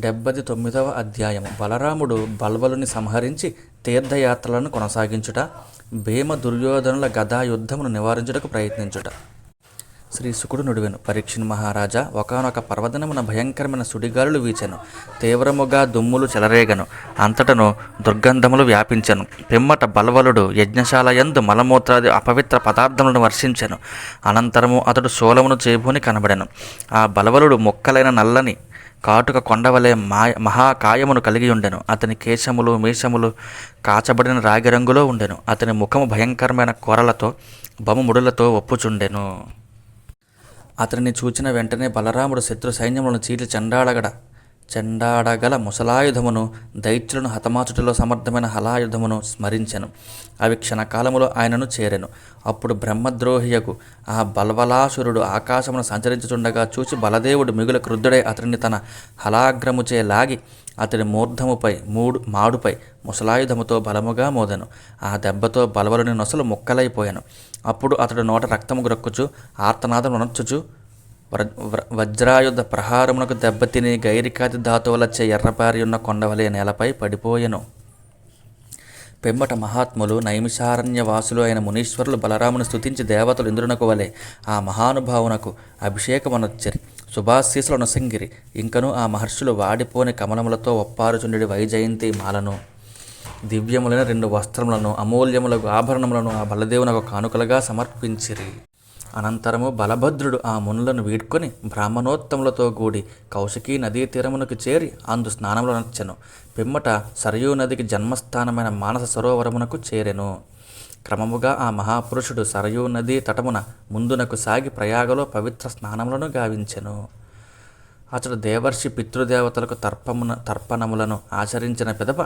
79వ అధ్యాయము. బలరాముడు బల్వలుని సంహరించి తీర్థయాత్రలను కొనసాగించుట, భీమ దుర్యోధనుల గదా యుద్ధమును నివారించుటకు ప్రయత్నించుట. శ్రీ శుకుడు నుడివెను. పరీక్షిన్ మహారాజా, ఒకానొక పర్వదినమున భయంకరమైన సుడిగాలులు వీచెను. తీవ్రముగా దుమ్ములు చెలరేగను. అంతటను దుర్గంధములు వ్యాపించెను. పిమ్మట బల్వలుడు యజ్ఞశాలయందు మలమూత్రాది అపవిత్ర పదార్థములను వర్షించెను. అనంతరము అతడు శూలమును చేబూని కనబడెను. ఆ బలవలుడు మొక్కలైన నల్లని కాటుక కొండవలే మహాకాయమును కలిగి ఉండెను. అతని కేశములు మీశములు కాచబడిన రాగి రంగులో ఉండెను. అతని ముఖము భయంకరమైన కొరలతో బముముడులతో ఒప్పుచుండెను. అతనిని చూచిన వెంటనే బలరాముడు శత్రు సైన్యములను చీల్చి చెండాడగల ముసలాయుధమును, దైత్యులను హతమాచుటలో సమర్థమైన హలాయుధమును స్మరించెను. అవి క్షణకాలములో ఆయనను చేరెను. అప్పుడు బ్రహ్మద్రోహియకు ఆ బల్వలాసురుడు ఆకాశమును సంచరించుచుండగా చూచి బలదేవుడు మిగుల క్రుద్ధుడై అతనిని తన హలాగ్రముచే లాగి అతని మూర్ధముపై మాడుపై ముసలాయుధముతో బలముగా మోదెను. ఆ దెబ్బతో బలవలుని నొసలు ముక్కలైపోయాను. అప్పుడు అతడు నోట రక్తము గ్రక్కుచు ఆర్తనాదం నొనర్చుచు వజ్రాయుధ ప్రహారమునకు దెబ్బతిని గైరికాది ధాతువులచ్చే ఎర్రపారియున్న కొండవలే నేలపై పడిపోయెను. పెమ్మట మహాత్ములు నైమిషారణ్యవాసులు అయిన మునీశ్వరులు బలరామును స్తుతించి దేవతలు ఇంద్రునకు వలె ఆ మహానుభావునకు అభిషేకమనొచ్చరి శుభాశీసులు నొసంగిరి. ఇంకను ఆ మహర్షులు వాడిపోని కమలములతో ఒప్పారుచుండెడి వైజయంతి మాలను, దివ్యములైన 2 వస్త్రములను, అమూల్యములకు ఆభరణములను ఆ బలదేవునకు కానుకలుగా సమర్పించిరి. అనంతరము బలభద్రుడు ఆ మునులను వీడ్కొని బ్రాహ్మణోత్తములతో కూడి కౌశికీ నదీ తీరమునకు చేరి అందు స్నానములు నర్చెను. పిమ్మట సరయూ నదికి జన్మస్థానమైన మానస సరోవరమునకు చేరెను. క్రమముగా ఆ మహాపురుషుడు సరయూ నదీ తటమున ముందునకు సాగి ప్రయాగలో పవిత్ర స్నానములను గావించెను. అతడు దేవర్షి పితృదేవతలకు తర్పణములను ఆచరించిన పిదప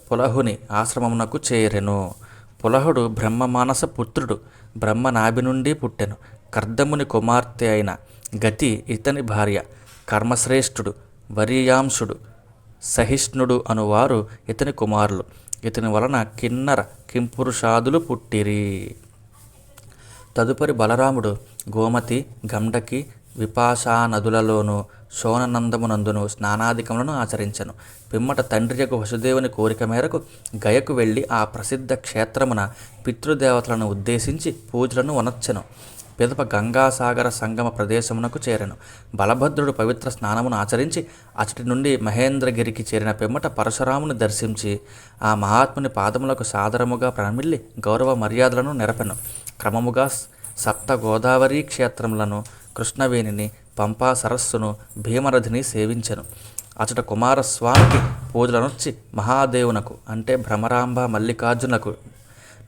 పులహుని ఆశ్రమమునకు చేరెను. పులహుడు బ్రహ్మమానస పుత్రుడు. బ్రహ్మ నాభి నుండి పుట్టెను. కర్దముని కుమార్తె అయిన గతి ఇతని భార్య. కర్మశ్రేష్ఠుడు, వరీయాంశుడు, సహిష్ణుడు అనువారు ఇతని కుమారులు. ఇతని వలన కిన్నర కింపురుషాదులు పుట్టిరి. తదుపరి బలరాముడు గోమతి, గండకి, విపాశా నదులలోనూ శోణనందమునందును స్నానాధికములను ఆచరించెను. పిమ్మట తండ్రియకు వసుదేవుని కోరిక మేరకు గయకు వెళ్ళి ఆ ప్రసిద్ధ క్షేత్రమున పితృదేవతలను ఉద్దేశించి పూజలను వనర్చెను. పిదప గంగాసాగర సంగమ ప్రదేశమునకు చేరెను. బలభద్రుడు పవిత్ర స్నానమును ఆచరించి అచటి నుండి మహేంద్రగిరికి చేరిన పిమ్మట పరశురాముని దర్శించి ఆ మహాత్ముని పాదములకు సాదరముగా ప్రణమిల్లి గౌరవ మర్యాదలను నెరపెను. క్రమముగా సప్త గోదావరి క్షేత్రములను, కృష్ణవేణిని, పంపా సరస్సును, భీమరథిని సేవించెను. అచట కుమారస్వామికి పూజలనొచ్చి మహాదేవునకు అంటే భ్రమరాంబ మల్లికార్జునకు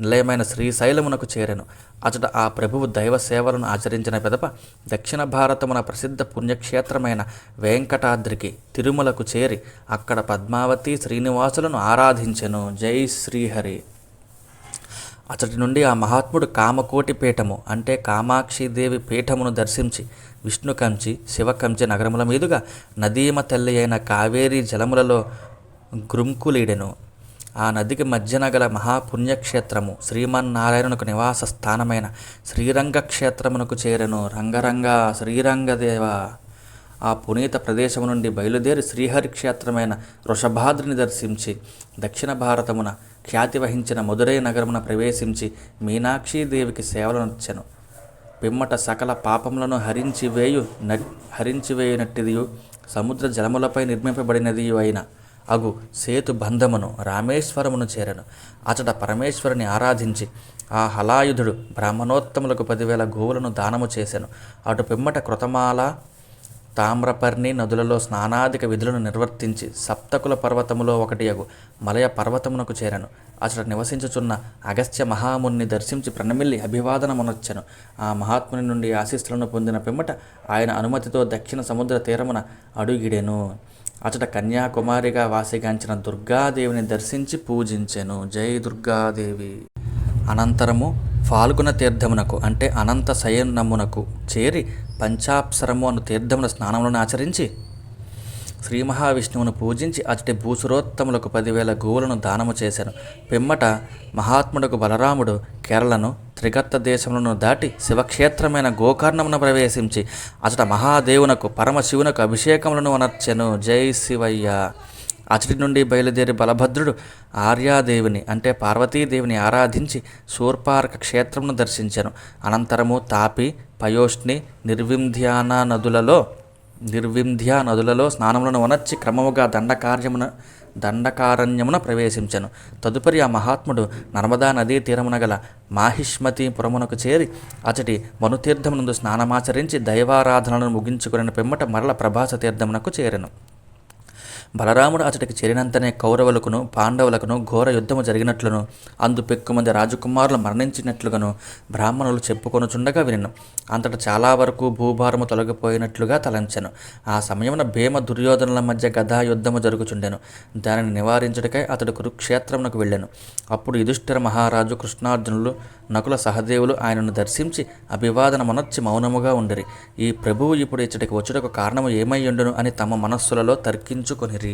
నిలయమైన శ్రీశైలమునకు చేరెను. అచట ఆ ప్రభువు దైవ సేవలను ఆచరించిన పిదప దక్షిణ భారతమున ప్రసిద్ధ పుణ్యక్షేత్రమైన వెంకటాద్రికి తిరుమలకు చేరి అక్కడ పద్మావతి శ్రీనివాసులను ఆరాధించెను. జై శ్రీహరి. అతడి నుండి ఆ మహాత్ముడు కామకోటి పీఠము అంటే కామాక్షిదేవి పీఠమును దర్శించి విష్ణుకంచి, శివకంచి నగరముల మీదుగా నదీమ తల్లి అయిన కావేరీ జలములలో గృంకులీడెను. ఆ నదికి మధ్యన గల మహాపుణ్యక్షేత్రము శ్రీమన్నారాయణునకు నివాస స్థానమైన శ్రీరంగ క్షేత్రమునకు చేరెను. రంగరంగ శ్రీరంగదేవ. ఆ పునీత ప్రదేశము నుండి బయలుదేరి శ్రీహరి క్షేత్రమైన వృషభాద్రిని దర్శించి దక్షిణ భారతమున ఖ్యాతి వహించిన మధురై నగరమున ప్రవేశించి మీనాక్షీదేవికి సేవలనొచ్చెను. పిమ్మట సకల పాపములను హరించివేయునట్టిదియు సముద్ర జలములపై నిర్మింపబడినదియు అయిన అగు సేతు బంధమును రామేశ్వరమును చేరెను. అచట పరమేశ్వరుని ఆరాధించి ఆ హలాయుధుడు బ్రాహ్మణోత్తములకు 10,000 గోవులను దానము చేసెను. అటు పిమ్మట కృతమాల, తామ్రపర్ణి నదులలో స్నానాధిక విధులను నిర్వర్తించి సప్తకుల పర్వతములో ఒకటి అగు మలయ పర్వతమునకు చేరెను. అచట నివసించుచున్న అగస్త్య మహాముని దర్శించి ప్రణమిల్లి అభివాదనమునొచ్చెను. ఆ మహాత్ముని నుండి ఆశీస్సులను పొందిన పిమ్మట ఆయన అనుమతితో దక్షిణ సముద్ర తీరమున అడుగిడెను. అచట కన్యాకుమారిగా వాసిగాంచిన దుర్గాదేవిని దర్శించి పూజించెను. జై దుర్గాదేవి. అనంతరము ఫాల్గుణ తీర్థమునకు అంటే అనంత శయనమునకు చేరి పంచాప్సరము అను తీర్థమున స్నానములను ఆచరించి శ్రీ మహావిష్ణువును పూజించి అచటి భూసురోత్తములకు 10,000 గోవులను దానము చేశాను. పిమ్మట మహాత్ముడుకు బలరాముడు కేరళను త్రిగర్త దేశములను దాటి శివక్షేత్రమైన గోకర్ణమును ప్రవేశించి అచట మహాదేవునకు పరమశివునకు అభిషేకములను అనర్చెను. జై శివయ్య. అచటి నుండి బయలుదేరి బలభద్రుడు ఆర్యాదేవిని అంటే పార్వతీదేవిని ఆరాధించి శూర్పార్క క్షేత్రమును దర్శించెను. అనంతరము తాపి, పయోష్ణి, నిర్వింధ్యా నదులలో స్నానములను వనర్చి క్రమముగా దండకారణ్యమున ప్రవేశించెను. తదుపరి ఆ మహాత్ముడు నర్మదా నదీ తీరమున గల మాహిష్మతి పురమునకు చేరి అచటి మనుతీర్థమునందు స్నానమాచరించి దైవారాధనలను ముగించుకుని పిమ్మట మరల ప్రభాస తీర్థమునకు చేరెను. బలరాముడు అతడికి చేరినంతనే కౌరవులకును పాండవులకును ఘోర యుద్ధము జరిగినట్లును అందు పెక్కుమంది రాజకుమారులు మరణించినట్లుగాను బ్రాహ్మణులు చెప్పుకొనుచుండగా వినెను. అంతటా చాలా వరకు భూభారము తొలగిపోయినట్లుగా తలంచెను. ఆ సమయమున భీమ దుర్యోధనుల మధ్య గదా యుద్ధము జరుగుచుండెను. దానిని నివారించుటకై అతడు కురుక్షేత్రమునకు వెళ్ళెను. అప్పుడు యుధిష్ఠిర మహారాజు, కృష్ణార్జునులు, నకుల సహదేవులు ఆయనను దర్శించి అభివాదనమునర్చి మౌనముగా ఉండిరి. ఈ ప్రభువు ఇప్పుడు ఇచ్చటికి వచ్చుటకు కారణము ఏమయ్యుండును అని తమ మనస్సులలో తర్కించుకొనిరి.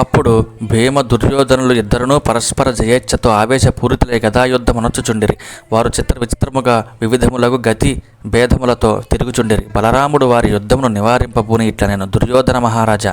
అప్పుడు భీమ దుర్యోధనులు ఇద్దరునూ పరస్పర జయేచ్ఛతో ఆవేశపూరితులై గదాయుద్ధమునర్చుచుండిరి. వారు చిత్ర విచిత్రముగా వివిధములకు గతి భేదములతో తిరుగుచుండిరి. బలరాముడు వారి యుద్ధమును నివారింపబూని ఇట్లా నేను దుర్యోధన మహారాజా,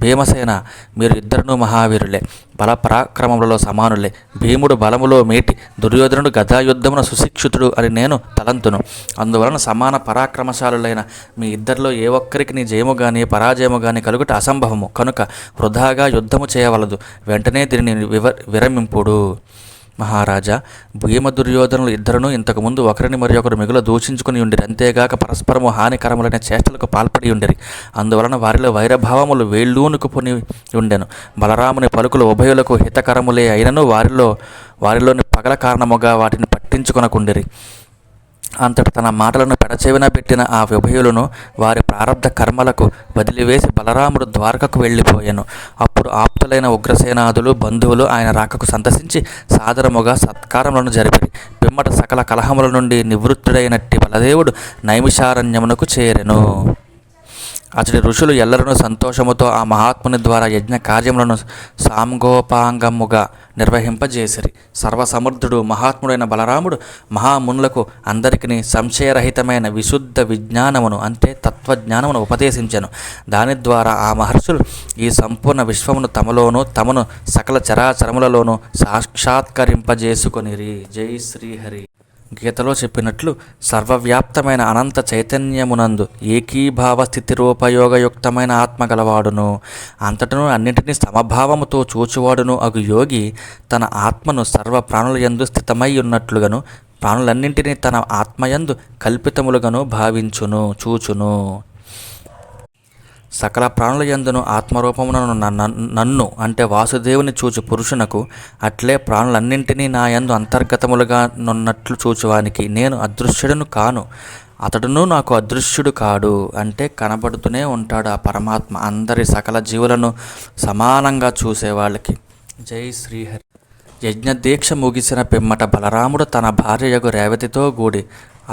భీమసేన, మీరు ఇద్దరునూ మహావీరులే, బల పరాక్రమములలో సమానులే. భీముడు బలములో మేటి, దుర్యోధనుడు గదాయుద్ధమున సుశిక్షితుడు అని నేను తలంతును. అందువలన సమాన పరాక్రమశాలులైన మీ ఇద్దరిలో ఏ ఒక్కరికి నీ జయము గాని పరాజయము గాని కలుగుట అసంభవము. కనుక వృధాగా యుద్ధము చేయవలదు. వెంటనే దీనిని విరమింపుడు. మహారాజా, భీమ దుర్యోధనులు ఇద్దరునూ ఇంతకుముందు ఒకరిని మరి ఒకరు మిగుల దూషించుకుని ఉండిరి. అంతేగాక పరస్పరము హానికరములైన చేష్టలకు పాల్పడి ఉండిరి. అందువలన వారిలో వైరభావములు వేళ్ళూనుకుని ఉండెను. బలరాముని పలుకులు ఉభయులకు హితకరములే అయినను వారిలోని పగల కారణముగా వాటిని పట్టించుకొనకుండిరి. అంతట తన మాటలను పెడచెవిన పెట్టిన ఆ ఉభయులను వారి ప్రారబ్ధ కర్మలకు వదిలివేసి బలరాముడు ద్వారకకు వెళ్ళిపోయాను. అప్పుడు ఆప్తులైన ఉగ్రసేనాదులు, బంధువులు ఆయన రాకకు సంతసించి సాదరముగా సత్కారములను జరిపిరి. పిమ్మట సకల కలహముల నుండి నివృత్తుడైనట్టి బలదేవుడు నైమిషారణ్యమునకు చేరెను. అతడి ఋషులు ఎల్లరూ సంతోషముతో ఆ మహాత్ముని ద్వారా యజ్ఞ కార్యములను సాంగోపాంగముగా నిర్వహింపజేసిరి. సర్వసమర్థుడు మహాత్ముడైన బలరాముడు మహామునులకు అందరికీ సంశయరహితమైన విశుద్ధ విజ్ఞానమును అంటే తత్వజ్ఞానమును ఉపదేశించెను. దాని ద్వారా ఆ మహర్షులు ఈ సంపూర్ణ విశ్వమును తమను సకల చరాచరములలోనూ సాక్షాత్కరింపజేసుకొనిరి. జై శ్రీహరి. గీతలో చెప్పినట్లు సర్వవ్యాప్తమైన అనంత చైతన్యమునందు ఏకీభావ స్థితిరూపయోగయుక్తమైన ఆత్మ గలవాడును, అంతటను అన్నింటినీ సమభావముతో చూచువాడును అగు యోగి తన ఆత్మను సర్వ ప్రాణులయందు స్థితమై ఉన్నట్లుగాను ప్రాణులన్నింటినీ తన ఆత్మయందు కల్పితములుగాను చూచును. సకల ప్రాణుల యందును ఆత్మరూపమును నన్ను అంటే వాసుదేవుని చూచు పురుషునకు అట్లే ప్రాణులన్నింటినీ నా యందు అంతర్గతములుగా నున్నట్లు చూచువానికి నేను అదృశ్యుడును కాను, అతడును నాకు అదృశ్యుడు కాడు. అంటే కనబడుతూనే ఉంటాడు ఆ పరమాత్మ అందరి సకల జీవులను సమానంగా చూసేవాళ్ళకి. జై శ్రీహరి. యజ్ఞదీక్ష ముగిసిన పిమ్మట బలరాముడు తన భార్యయగు రేవతితో కూడి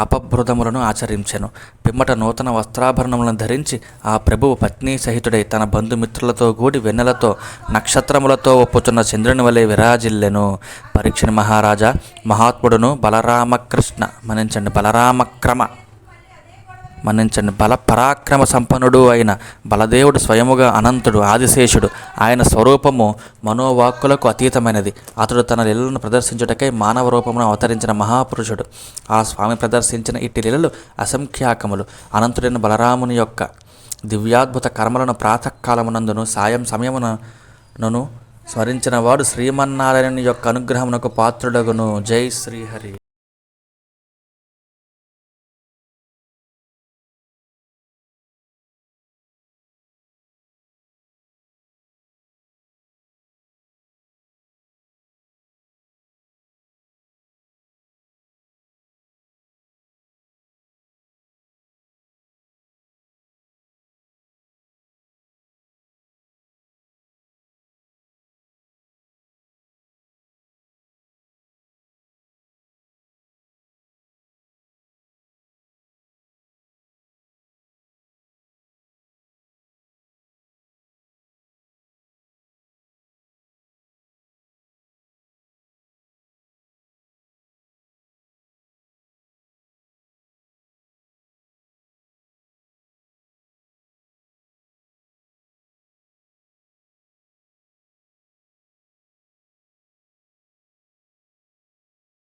అపభృతములను ఆచరించెను. పిమ్మట నూతన వస్త్రాభరణములను ధరించి ఆ ప్రభువు పత్ని సహితుడై తన బంధుమిత్రులతో కూడి వెన్నెలతో నక్షత్రములతో ఒప్పుచున్న చంద్రుని వలె విరాజిల్లెను. పరీక్షని మహారాజా, మహాత్ముడును బల పరాక్రమ సంపన్నుడు అయిన బలదేవుడు స్వయముగా అనంతుడు, ఆదిశేషుడు. ఆయన స్వరూపము మనోవాక్కులకు అతీతమైనది. అతడు తన లీలలను ప్రదర్శించుటకై మానవ రూపమును అవతరించిన మహాపురుషుడు. ఆ స్వామి ప్రదర్శించిన ఇట్టి లీలలు అసంఖ్యాకములు. అనంతుడైన బలరాముని యొక్క దివ్యాద్భుత కర్మలను ప్రాతకాలమునందును సాయం సమయమునను స్మరించిన వాడు శ్రీమన్నారాయణుని యొక్క అనుగ్రహమునకు పాత్రుడగును. జై శ్రీహరి.